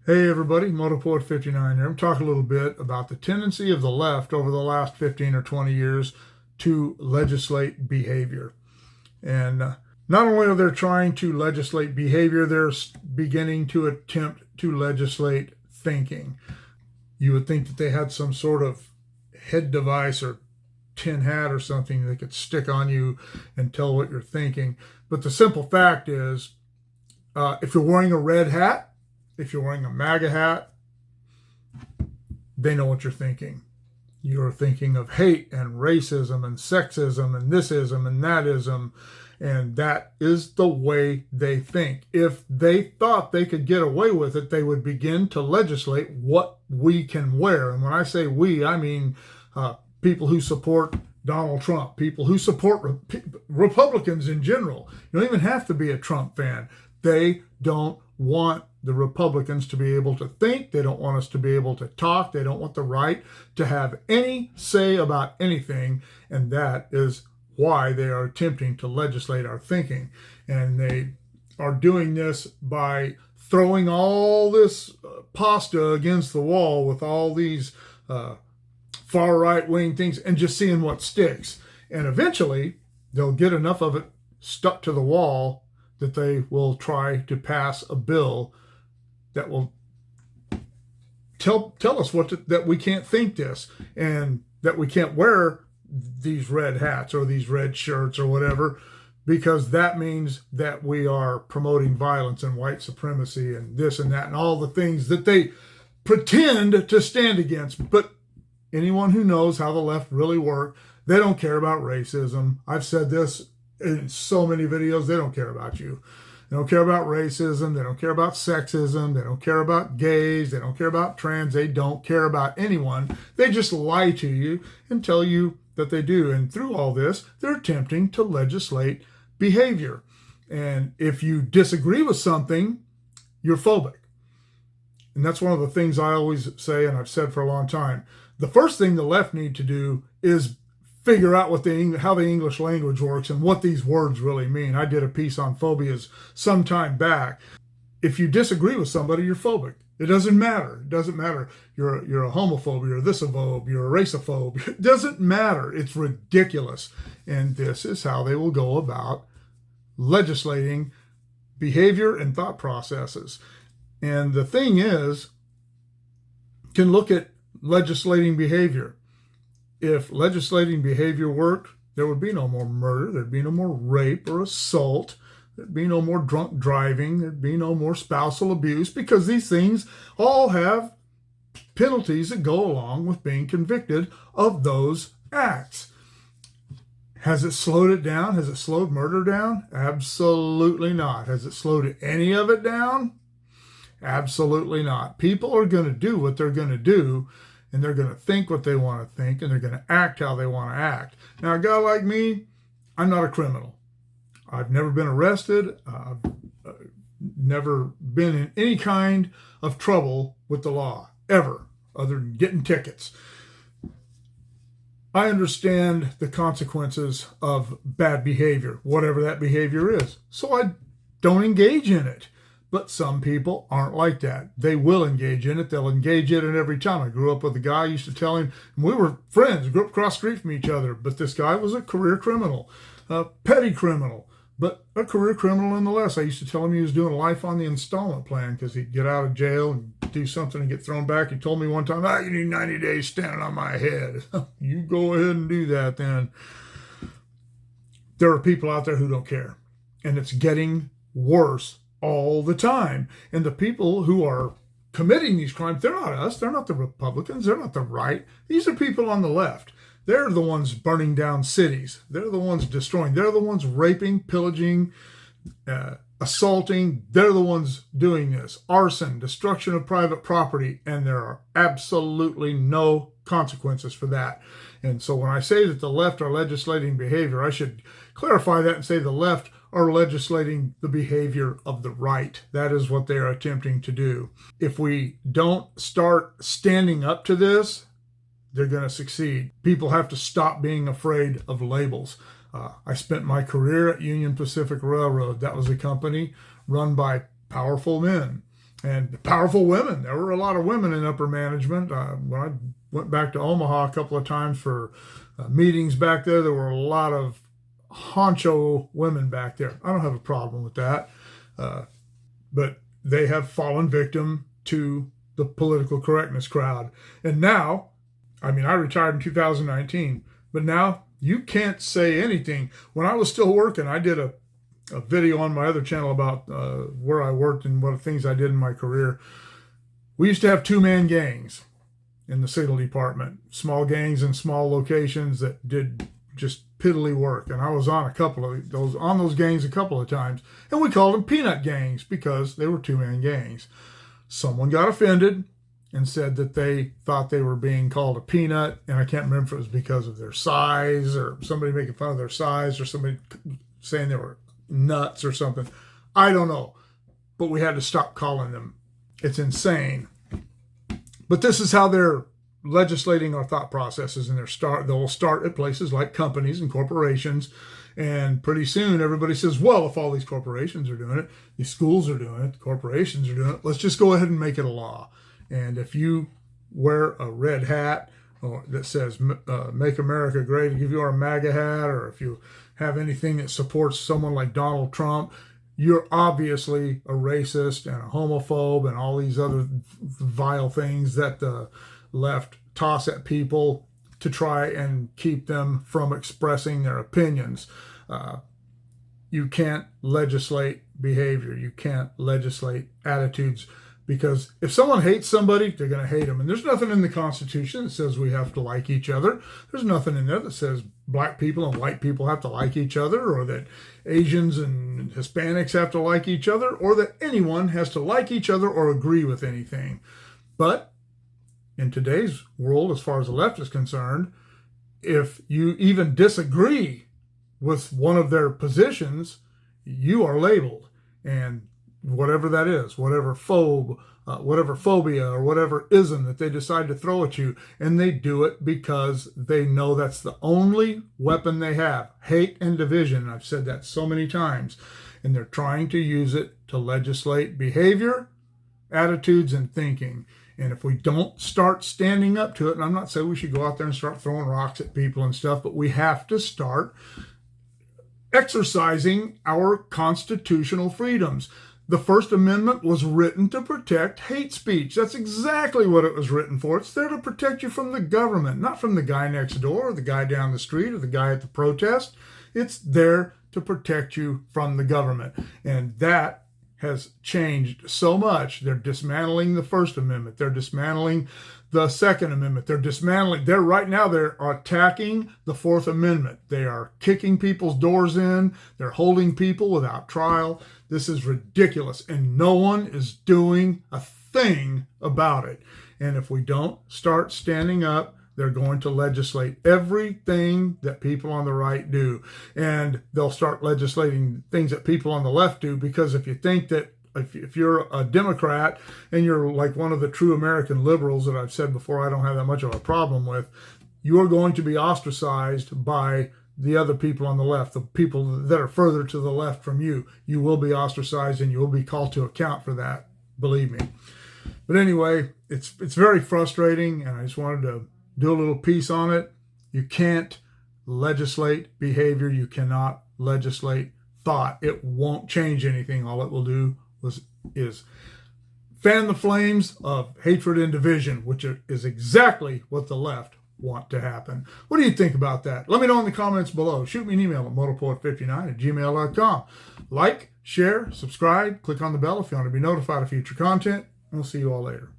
Hey everybody, Motorpoet 59 here. I'm talking a little bit about the tendency of the left over the last 15 or 20 years to legislate behavior. And not only are they trying to legislate behavior, they're beginning to attempt to legislate thinking. You would think that they had some sort of head device or tin hat or something that could stick on you and tell what you're thinking. But the simple fact is, if you're wearing a red hat, if you're wearing a MAGA hat, they know what you're thinking. You're thinking of hate and racism and sexism and thisism and thatism, and that is the way they think. If they thought they could get away with it, they would begin to legislate what we can wear. And when I say we, I mean people who support Donald Trump, people who support Republicans in general. You don't even have to be a Trump fan. They don't want the Republicans to be able to think. They don't want us to be able to talk. They don't want the right to have any say about anything. And that is why they are attempting to legislate our thinking. And they are doing this by throwing all this pasta against the wall with all these far right-wing things and just seeing what sticks. And eventually, they'll get enough of it stuck to the wall that they will try to pass a bill that will tell us that we can't think this and that we can't wear these red hats or these red shirts or whatever, because that means that we are promoting violence and white supremacy and this and that and all the things that they pretend to stand against. But anyone who knows how the left really work, they don't care about racism. I've said this in so many videos. They don't care about you. They don't care about racism. They don't care about sexism. They don't care about gays. They don't care about trans. They don't care about anyone. They just lie to you and tell you that they do. And through all this, they're attempting to legislate behavior. And if you disagree with something, you're phobic. And that's one of the things I always say, and I've said for a long time. The first thing the left need to do is figure out how the English language works and what these words really mean. I did a piece on phobias some time back. If you disagree with somebody, you're phobic. It doesn't matter. It doesn't matter. You're a homophobe, you're a thisophobe, you're a racophobe. It doesn't matter. It's ridiculous. And this is how they will go about legislating behavior and thought processes. And the thing is, you can look at legislating behavior. If legislating behavior worked, there would be no more murder, there'd be no more rape or assault, there'd be no more drunk driving, there'd be no more spousal abuse, because these things all have penalties that go along with being convicted of those acts. Has it slowed it down? Has it slowed murder down? Absolutely not. Has it slowed any of it down? Absolutely not. People are going to do what they're going to do, and they're going to think what they want to think, and they're going to act how they want to act. Now, a guy like me, I'm not a criminal. I've never been arrested. I've never been in any kind of trouble with the law, ever, other than getting tickets. I understand the consequences of bad behavior, whatever that behavior is, so I don't engage in it. But some people aren't like that. They will engage in it. They'll engage in it every time. I grew up with a guy, I used to tell him, and we were friends, grew up across the street from each other, but this guy was a career criminal, a petty criminal, but a career criminal nonetheless. I used to tell him he was doing life on the installment plan because he'd get out of jail and do something and get thrown back. He told me one time, you need 90 days standing on my head. You go ahead and do that then. There are people out there who don't care, and it's getting worse all the time. And the people who are committing these crimes, they're not us. They're not the Republicans. They're not the right. These are people on the left. They're the ones burning down cities. They're the ones destroying. They're the ones raping, pillaging, assaulting. They're the ones doing this. Arson, destruction of private property, and there are absolutely no consequences for that. And so when I say that the left are legislating behavior, I should clarify that and say the left are legislating the behavior of the right. That is what they are attempting to do. If we don't start standing up to this, they're going to succeed. People have to stop being afraid of labels. I spent my career at Union Pacific Railroad. That was a company run by powerful men. And powerful women. There were a lot of women in upper management. When I went back to Omaha a couple of times for meetings back there, there were a lot of honcho women back there. I don't have a problem with that. But they have fallen victim to the political correctness crowd. And now, I mean, I retired in 2019, but now you can't say anything. When I was still working, I did a video on my other channel about where I worked and what things I did in my career. We used to have two-man gangs in the signal department, small gangs in small locations that did just piddly work. And I was on those gangs a couple of times, and we called them peanut gangs because they were two-man gangs. Someone got offended and said that they thought they were being called a peanut, and I can't remember if it was because of their size or somebody making fun of their size or somebody saying they were nuts or something. I don't know. But we had to stop calling them. It's insane. But this is how they're legislating our thought processes, and they'll start at places like companies and corporations, and pretty soon everybody says, well, if all these corporations are doing it, these schools are doing it, the corporations are doing it, let's just go ahead and make it a law. And if you wear a red hat that says Make America Great, if you wear a MAGA hat, or if you have anything that supports someone like Donald Trump, you're obviously a racist and a homophobe and all these other vile things that the left toss at people to try and keep them from expressing their opinions. You can't legislate behavior. You can't legislate attitudes, because if someone hates somebody, they're going to hate them. And there's nothing in the Constitution that says we have to like each other. There's nothing in there that says black people and white people have to like each other, or that Asians and Hispanics have to like each other, or that anyone has to like each other or agree with anything. But in today's world, as far as the left is concerned, if you even disagree with one of their positions, you are labeled. And whatever that is, whatever phobia or whatever ism that they decide to throw at you, and they do it because they know that's the only weapon they have, hate and division. I've said that so many times, and they're trying to use it to legislate behavior, attitudes, and thinking. And if we don't start standing up to it, and I'm not saying we should go out there and start throwing rocks at people and stuff, but we have to start exercising our constitutional freedoms. The First Amendment was written to protect hate speech. That's exactly what it was written for. It's there to protect you from the government, not from the guy next door or the guy down the street or the guy at the protest. It's there to protect you from the government. And that has changed so much. They're dismantling the First Amendment. They're dismantling the Second Amendment. They're attacking the Fourth Amendment. They are kicking people's doors in. They're holding people without trial. This is ridiculous, and no one is doing a thing about it. And if we don't start standing up, they're going to legislate everything that people on the right do. And they'll start legislating things that people on the left do, because if you think that if you're a Democrat and you're like one of the true American liberals that I've said before I don't have that much of a problem with, you are going to be ostracized by the other people on the left, the people that are further to the left from you. You will be ostracized, and you will be called to account for that, believe me. But anyway, it's very frustrating, and I just wanted to do a little piece on it. You can't legislate behavior. You cannot legislate thought. It won't change anything. All it will do is fan the flames of hatred and division, which is exactly what the left want to happen. What do you think about that? Let me know in the comments below. Shoot me an email at motorpoet59@gmail.com. Like, share, subscribe, click on the bell if you want to be notified of future content. We'll see you all later.